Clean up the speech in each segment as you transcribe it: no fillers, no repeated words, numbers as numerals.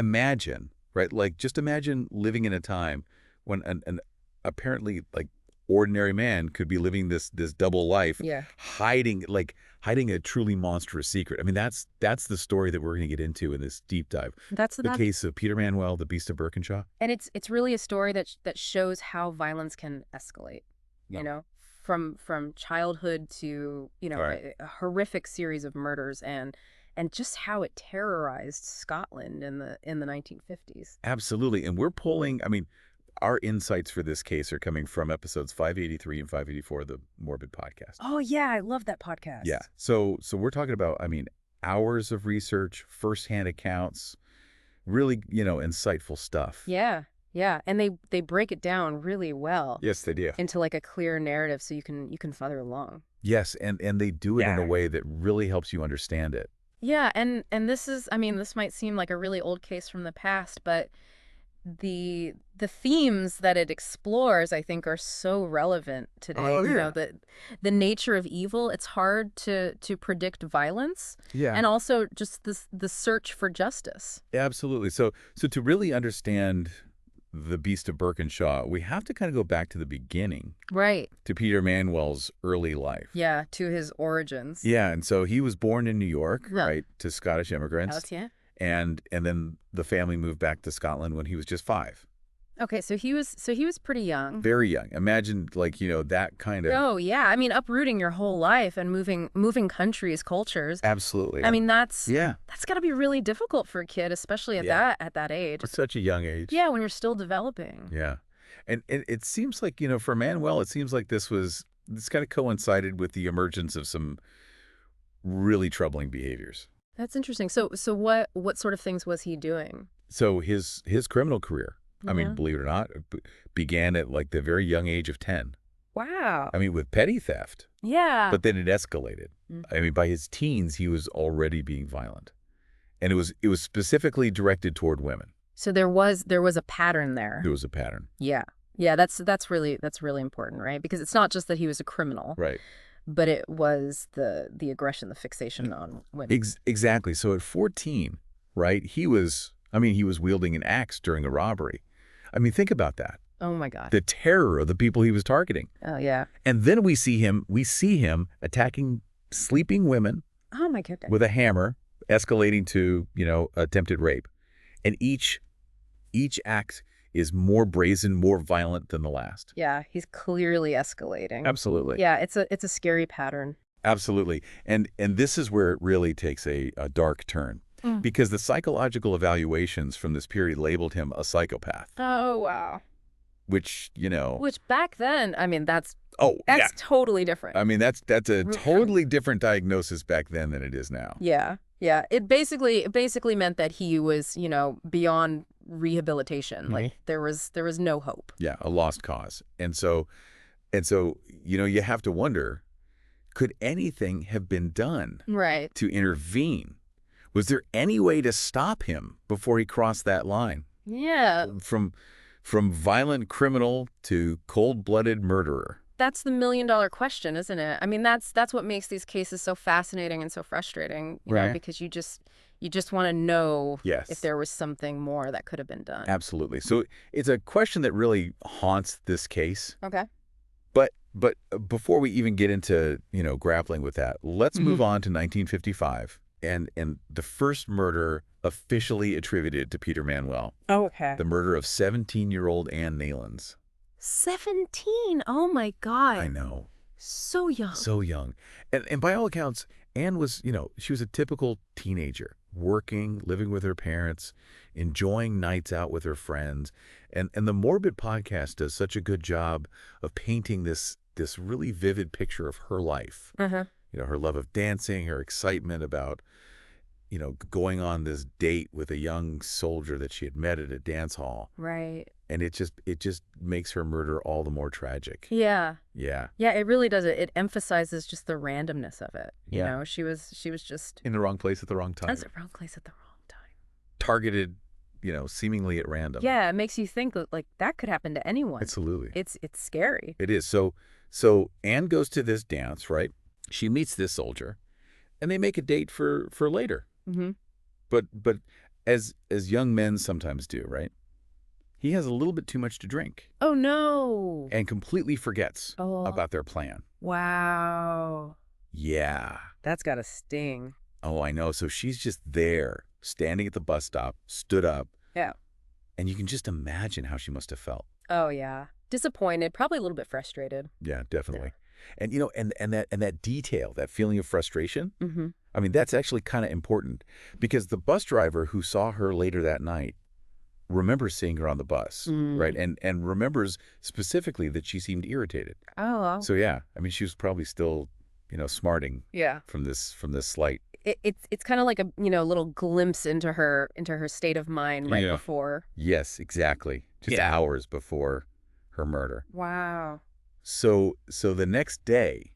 imagine, right? Like, just imagine living in a time when an apparently, like, ordinary man could be living this double life, Yeah. hiding a truly monstrous secret. I mean, that's the story that we're going to get into in this deep dive. That's The case of Peter Manuel, the Beast of Birkinshaw. and it's really a story that shows how violence can escalate. Yeah. You know, from childhood to Right. a horrific series of murders and just how it terrorized Scotland in the 1950s. Absolutely. And we're pulling, I mean, our insights for this case are coming from episodes 583 and 584 of the Morbid podcast. Oh yeah, I love that podcast. Yeah. So we're talking about, I mean, hours of research, firsthand accounts, really, insightful stuff. Yeah. Yeah, and they break it down really well. Yes, they do. Into like a clear narrative so you can follow along. Yes, and they do it in a way that really helps you understand it. Yeah, and this is, I mean, this might seem like a really old case from the past, but the themes that it explores, I think, are so relevant today. Oh, yeah. The nature of evil, it's hard to predict violence. Yeah. And also just the search for justice. Absolutely. So to really understand the Beast of Birkinshaw, we have to kind of go back to the beginning. Right. To Peter Manuel's early life. Yeah, to his origins. Yeah, and so he was born in New York, Yeah. right, to Scottish immigrants. Yeah. And then the family moved back to Scotland when he was just 5. Okay, so he was pretty young. Very young. Imagine, like, that kind of... Oh, yeah. I mean, uprooting your whole life and moving countries, cultures. Absolutely. I mean, that's got to be really difficult for a kid, especially at that age. At such a young age. Yeah, when you're still developing. Yeah. And it seems like, for Manuel, it seems like this kind of coincided with the emergence of some really troubling behaviors. That's interesting. So what sort of things was he doing? So his criminal career, I mean, Yeah. believe it or not, began at like the very young age of 10. Wow. I mean, with petty theft. Yeah. But then it escalated. Mm. I mean, by his teens, he was already being violent. And it was specifically directed toward women. So there was a pattern there. There was a pattern. Yeah. Yeah, that's really important, right? Because it's not just that he was a criminal. Right. But it was the aggression, the fixation on women. Exactly. So at 14, right, he was wielding an axe during a robbery. I mean, think about that. Oh my God. The terror of the people he was targeting. Oh yeah. And then we see him attacking sleeping women. Oh my goodness. With a hammer, escalating to, attempted rape. And each act is more brazen, more violent than the last. Yeah, he's clearly escalating. Absolutely. Yeah, it's a scary pattern. Absolutely. And this is where it really takes a dark turn. Because the psychological evaluations from this period labeled him a psychopath. Oh, wow. Which, Which back then, I mean, that's yeah. totally different. I mean, that's a totally different diagnosis back then than it is now. Yeah. Yeah. It basically meant that he was, beyond rehabilitation. Mm-hmm. Like there was no hope. Yeah, a lost cause. And so, you have to wonder, could anything have been done to intervene? Was there any way to stop him before he crossed that line? Yeah. From violent criminal to cold-blooded murderer. That's the $1 million question, isn't it? I mean, that's what makes these cases so fascinating and so frustrating, you know, because you just want to know if there was something more that could have been done. Absolutely. So it's a question that really haunts this case. Okay. But before we even get into, grappling with that, let's move on to 1955 and the first murder officially attributed to Peter Manuel. Oh, okay. The murder of 17-year-old Ann Naylands. 17? Oh my God. I know. So young. So young. And by all accounts, Ann was, she was a typical teenager, working, living with her parents, enjoying nights out with her friends. And the Morbid podcast does such a good job of painting this really vivid picture of her life. Uh-huh. Her love of dancing, her excitement about, going on this date with a young soldier that she had met at a dance hall. Right. And it just makes her murder all the more tragic. Yeah. Yeah. Yeah, it really does. It emphasizes just the randomness of it. You Yeah. know, she was just In the wrong place at the wrong time. That's the wrong place at the wrong time. Targeted, seemingly at random. Yeah, it makes you think that like that could happen to anyone. Absolutely. It's scary. It is. So Anne goes to this dance, right? She meets this soldier, and they make a date for later. Mm-hmm. But as young men sometimes do, right? He has a little bit too much to drink. Oh, no. And completely forgets about their plan. Wow. Yeah. That's gotta sting. Oh, I know. So she's just there, standing at the bus stop, stood up. Yeah. And you can just imagine how she must have felt. Oh, yeah. Disappointed, probably a little bit frustrated. Yeah, definitely. Yeah. And, you know, and that detail, that feeling of frustration, mm-hmm. I mean, that's actually kind of important because the bus driver who saw her later that night remembers seeing her on the bus, right? And remembers specifically that she seemed irritated. Oh, wow. So, yeah, I mean, she was probably still, you know, smarting from this slight. It's kind of like a, you know, little glimpse into her state of mind right before. Yes, exactly. Just hours before her murder. Wow. So the next day,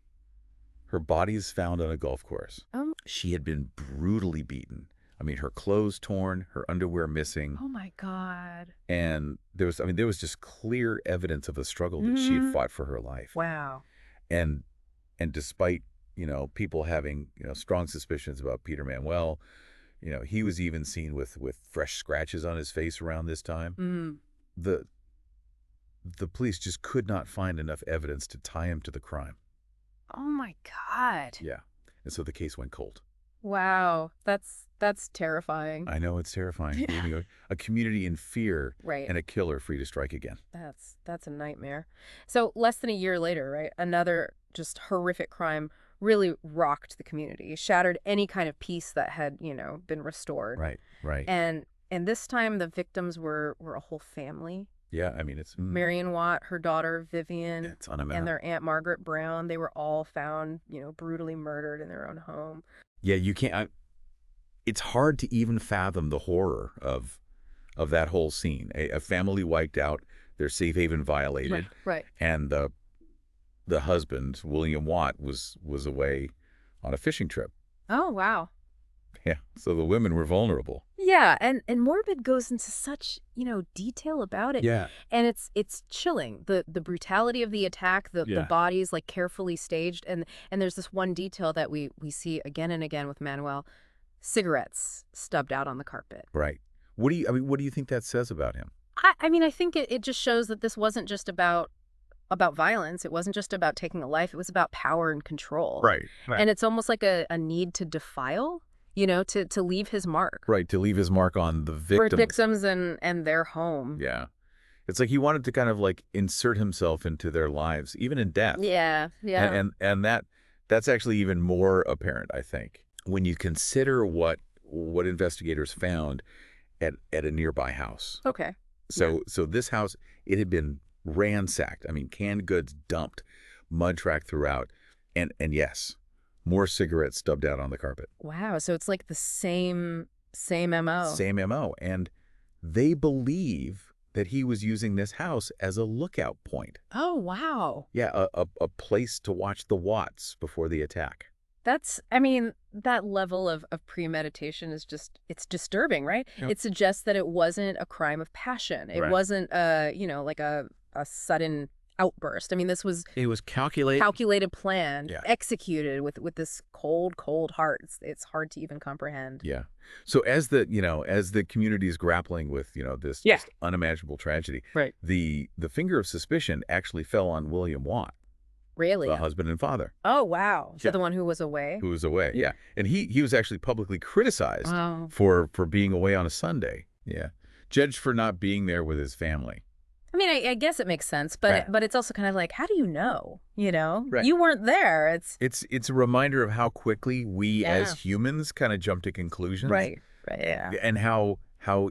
her body is found on a golf course. She had been brutally beaten. I mean, her clothes torn, her underwear missing. Oh my God. And there was just clear evidence of a struggle that she had fought for her life. Wow. And despite, you know, people having, you know, strong suspicions about Peter Manuel, you know, he was even seen with fresh scratches on his face around this time. The police just could not find enough evidence to tie him to the crime. Oh my God. Yeah. And so the case went cold. Wow. That's terrifying. I know, it's terrifying. Yeah. A community in fear, right. And a killer free to strike again. That's a nightmare. So less than a year later, right? Another just horrific crime really rocked the community, shattered any kind of peace that had, you know, been restored. Right. And this time the victims were a whole family. Yeah, I mean, it's... Marion Watt, her daughter Vivian, it's unimaginable. And their Aunt Margaret Brown, they were all found, you know, brutally murdered in their own home. Yeah, you can't... it's hard to even fathom the horror of that whole scene. A family wiped out, their safe haven violated. Right. And the husband, William Watt, was away on a fishing trip. Oh, wow. Yeah, so the women were vulnerable. Yeah, and Morbid goes into such, you know, detail about it. Yeah. And it's chilling. The brutality of the attack, the bodies like carefully staged, and there's this one detail that we see again and again with Manuel, cigarettes stubbed out on the carpet. Right. What do you think that says about him? I mean, I think it just shows that this wasn't just about violence. It wasn't just about taking a life. It was about power and control. Right. And it's almost like a need to defile. You know, to leave his mark. Right, to leave his mark on the victims. For victims and their home. Yeah. It's like he wanted to kind of like insert himself into their lives, even in death. Yeah. And that's actually even more apparent, I think, when you consider what investigators found at a nearby house. Okay. So this house, it had been ransacked. I mean, canned goods dumped, mud tracked throughout. And yes, more cigarettes stubbed out on the carpet. Wow, so it's like the same MO. Same MO. And they believe that he was using this house as a lookout point. Oh, wow. Yeah, a place to watch the Watts before the attack. I mean, that level of premeditation is just, it's disturbing, right? Yep. It suggests that it wasn't a crime of passion. It wasn't, you know, like a sudden outburst. I mean, it was calculated, planned, executed with this cold heart. It's hard to even comprehend. Yeah. So as the community is grappling with, you know, this just unimaginable tragedy, right, the finger of suspicion actually fell on William Watt. Really? The husband and father. Oh, wow. So the one who was away? Who was away, yeah. And he was actually publicly criticized for being away on a Sunday. Yeah. Judged for not being there with his family. I mean, I guess it makes sense, but it's also kind of like, how do you know? You know, right. You weren't there. It's a reminder of how quickly we as humans kind of jump to conclusions, right, yeah, and how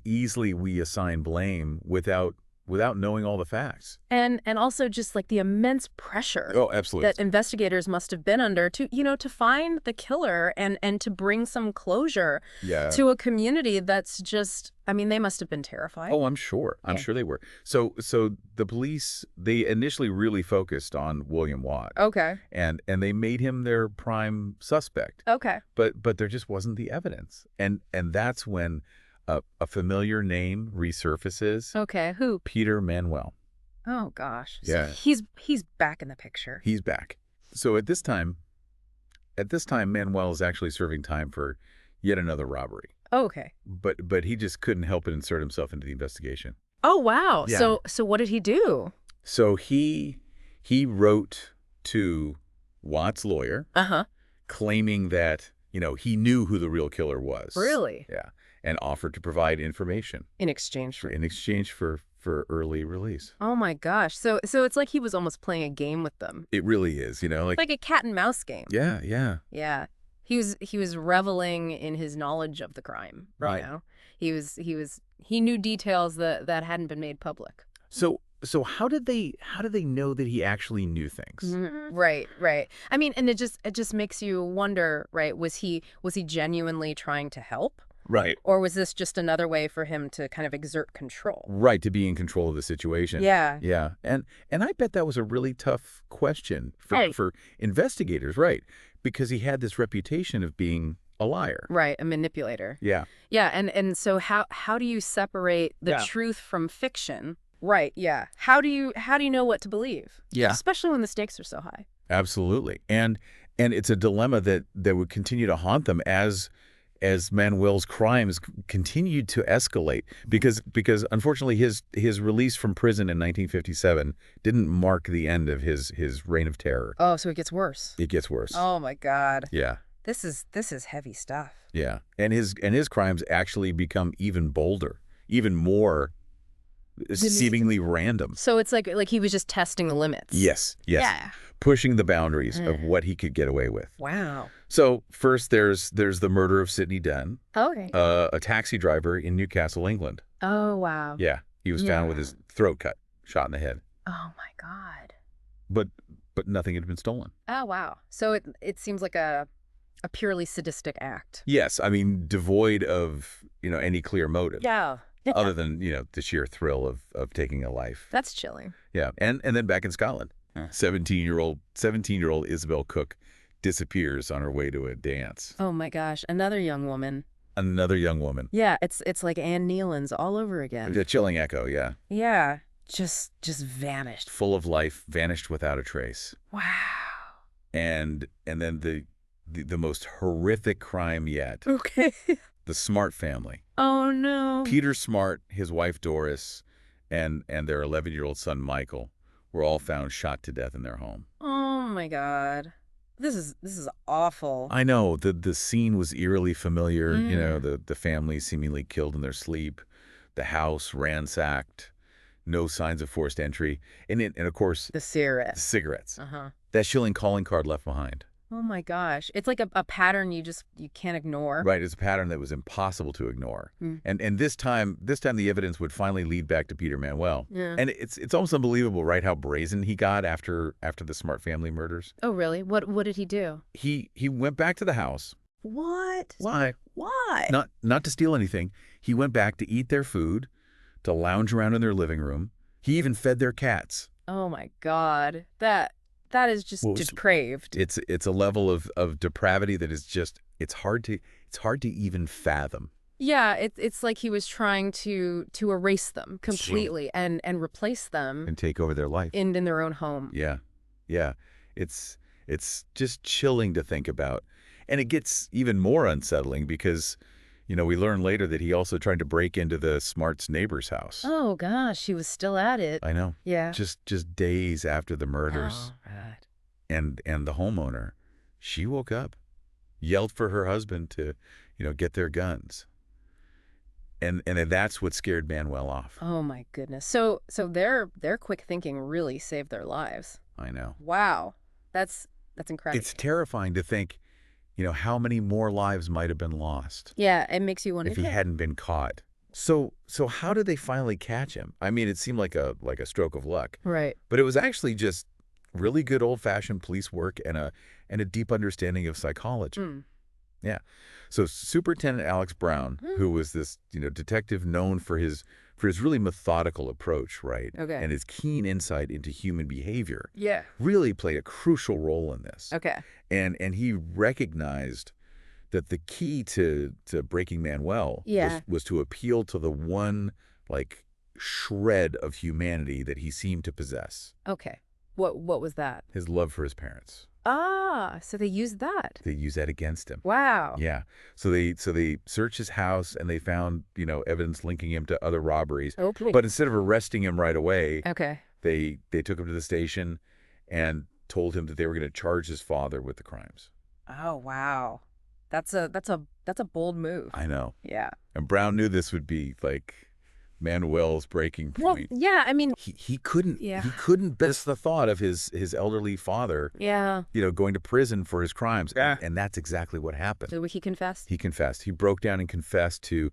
easily we assign blame without knowing all the facts, and also just like the immense pressure. Oh, absolutely. That investigators must have been under to find the killer and to bring some closure to a community that's just. I mean, they must have been terrified. Oh, I'm sure. I'm sure they were. So the police, they initially really focused on William Watt. Okay. And they made him their prime suspect. Okay. But there just wasn't the evidence. And that's when a familiar name resurfaces. Okay. Who? Peter Manuel. Oh gosh. Yeah. So he's back in the picture. He's back. So at this time Manuel is actually serving time for yet another robbery. Oh, okay. but he just couldn't help but insert himself into the investigation. Oh, wow. Yeah. So what did he do? So he wrote to Watt's lawyer Uh-huh. claiming that, he knew who the real killer was. Really? Yeah. And offered to provide information In exchange for... in exchange for early release. Oh my gosh. So it's like he was almost playing a game with them. It really is, Like a cat and mouse game. Yeah, yeah. Yeah. He was reveling in his knowledge of the crime. Right. You know? He knew details that hadn't been made public. So how did they know that he actually knew things? Right, right. I mean, and it just makes you wonder, right? Was he genuinely trying to help? Right. Or was this just another way for him to kind of exert control? Right, to be in control of the situation. Yeah. Yeah. And I bet that was a really tough question Hey. for investigators, right? Because he had this reputation of being a liar. Right, a manipulator. Yeah. Yeah, and so how do you separate the truth from fiction? Right, yeah. How do you know what to believe? Yeah. Especially when the stakes are so high. Absolutely. And it's a dilemma that would continue to haunt them as Manuel's crimes continued to escalate, because unfortunately his release from prison in 1957 didn't mark the end of his reign of terror. Oh, so it gets worse. It gets worse. Oh my God. Yeah. This is heavy stuff. Yeah. And his crimes actually become even bolder, even more seemingly random. So it's like he was just testing the limits. Yes. Yeah. Pushing the boundaries of what he could get away with. Wow. So first there's the murder of Sidney Dunn, Okay. a taxi driver in Newcastle, England. Oh, wow. Yeah, he was found with his throat cut, shot in the head. Oh my God. But nothing had been stolen. Oh, wow. So it seems like a purely sadistic act. Yes, I mean devoid of, any clear motive. Yeah. Other than, the sheer thrill of taking a life. That's chilling. Yeah. And then back in Scotland, 17-year-old Isabel Cook disappears on her way to a dance. Oh my gosh, another young woman. Another young woman. Yeah, it's like Anne Nealon's all over again. A chilling echo, yeah. Yeah, just vanished. Full of life, vanished without a trace. Wow. And then the most horrific crime yet. Okay. The Smart family. Oh no. Peter Smart, his wife Doris, and their 11-year-old son Michael were all found shot to death in their home. Oh my God. This is awful. I know. The scene was eerily familiar. The family seemingly killed in their sleep. The house ransacked. No signs of forced entry. And of course, the cigarettes. Uh-huh. That chilling calling card left behind. Oh my gosh. It's like a pattern you can't ignore. Right. It's a pattern that was impossible to ignore. And this time the evidence would finally lead back to Peter Manuel. Yeah. And it's almost unbelievable, right, how brazen he got after the Smart family murders. Oh, really? What did he do? He went back to the house. What? Why? Why? Not to steal anything. He went back to eat their food, to lounge around in their living room. He even fed their cats. Oh my God. That is just depraved. It's a level of depravity that is just it's hard to even fathom. Yeah, it's like he was trying to erase them completely and replace them and take over their life in their own home. Yeah. Yeah. It's just chilling to think about. And it gets even more unsettling because we learn later that he also tried to break into the Smart's neighbor's house. Oh gosh, he was still at it. I know. Yeah. Just days after the murders. Oh, right. And the homeowner, she woke up, yelled for her husband to, get their guns. And that's what scared Manuel off. Oh my goodness. So their quick thinking really saved their lives. I know. Wow. That's incredible. It's terrifying to think, how many more lives might have been lost. Yeah, it makes you wonder if he hadn't been caught. So how did they finally catch him? I mean, it seemed like a stroke of luck. Right. But it was actually just really good old-fashioned police work and a deep understanding of psychology. Yeah. So Superintendent Alex Brown, who was this, detective known for his really methodical approach, right? Okay. And his keen insight into human behavior. Yeah. Really played a crucial role in this. Okay. And he recognized that the key to breaking Manuel was to appeal to the one shred of humanity that he seemed to possess. Okay. What was that? His love for his parents. Ah, so they used that. They used that against him. Wow. Yeah. So they searched his house and they found, evidence linking him to other robberies. Okay. But instead of arresting him right away, Okay. they took him to the station and told him that they were going to charge his father with the crimes. Oh, wow. That's a bold move. I know. Yeah. And Brown knew this would be like Manuel's breaking Well, point. yeah, I mean, He couldn't yeah. he couldn't bear the thought of his elderly father, Yeah. going to prison for his crimes. Yeah. And that's exactly what happened. So he confessed? He confessed. He broke down and confessed to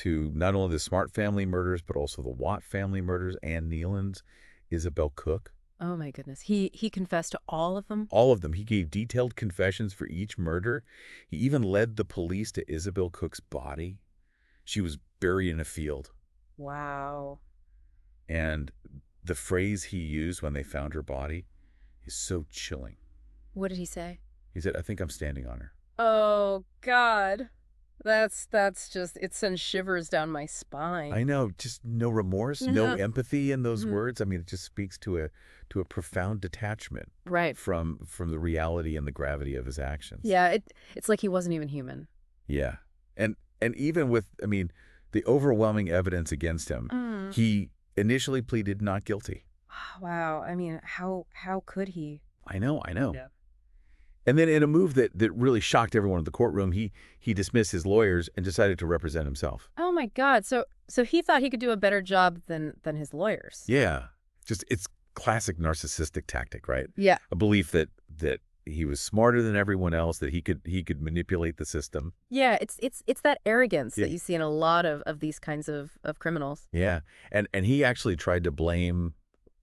not only the Smart family murders, but also the Watt family murders, Ann Nealon's, Isabel Cook. Oh my goodness. He confessed to all of them? All of them. He gave detailed confessions for each murder. He even led the police to Isabel Cook's body. She was buried in a field. Wow. And the phrase he used when they found her body is so chilling. What did he say? He said, "I think I'm standing on her." Oh God. That's just, it sends shivers down my spine. I know, just no remorse, no Yeah. empathy in those Mhm. words. I mean, it just speaks to a profound detachment Right. from the reality and the gravity of his actions. Yeah, it's like he wasn't even human. Yeah. And even with, the overwhelming evidence against him, he initially pleaded not guilty. Wow. I mean, how could he? I know. Yeah. And then in a move that really shocked everyone in the courtroom, he dismissed his lawyers and decided to represent himself. Oh my God. So he thought he could do a better job than his lawyers. Yeah. Just, it's classic narcissistic tactic, right? Yeah. A belief that he was smarter than everyone else, that he could manipulate the system. Yeah, it's that arrogance Yeah. that you see in a lot of these kinds of criminals. Yeah. And he actually tried to blame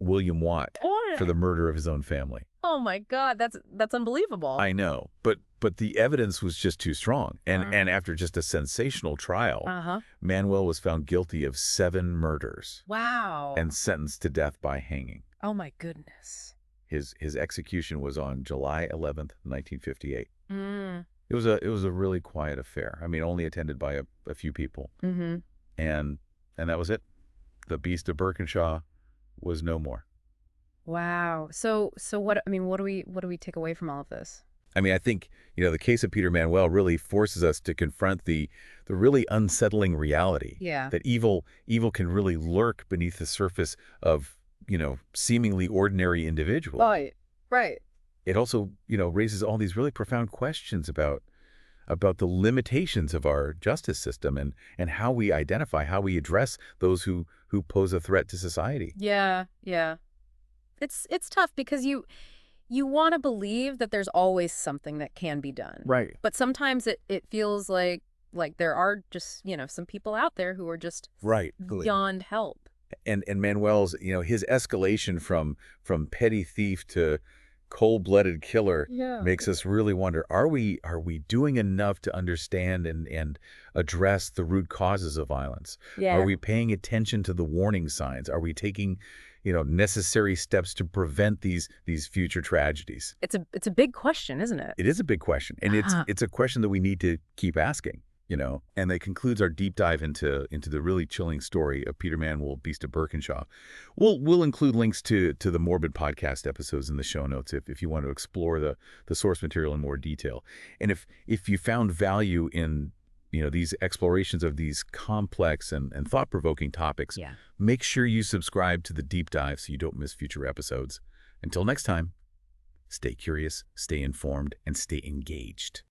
William Watt for the murder of his own family. Oh my God, that's unbelievable. I know, but the evidence was just too strong. And after just a sensational trial, Uh-huh. Manuel was found guilty of 7 murders Wow. and sentenced to death by hanging. Oh my goodness. His execution was on July 11th, 1958. Mm. It was a really quiet affair. Only attended by a few people. Mm-hmm. And that was it. The Beast of Birkenshaw was no more. Wow. So what do we take away from all of this? I think, the case of Peter Manuel really forces us to confront the really unsettling reality. Yeah. That evil can really lurk beneath the surface of, seemingly ordinary individuals. Right. Right. It also, raises all these really profound questions about the limitations of our justice system and how we identify, how we address those who pose a threat to society. Yeah. Yeah. It's tough because you want to believe that there's always something that can be done. Right. But sometimes it feels like there are just, some people out there who are just Right. beyond help. And Manuel's, his escalation from petty thief to cold-blooded killer makes us really wonder, are we doing enough to understand and address the root causes of violence? Yeah. Are we paying attention to the warning signs? Are we taking, necessary steps to prevent these future tragedies? It's a big question, isn't it? It is a big question, and it's a question that we need to keep asking. And that concludes our deep dive into the really chilling story of Peter Manuel, Beast of Birkenshaw. We'll include links to the Morbid podcast episodes in the show notes if you want to explore the source material in more detail. And if you found value in these explorations of these complex and thought-provoking topics, make sure you subscribe to the deep dive so you don't miss future episodes. Until next time, stay curious, stay informed, and stay engaged.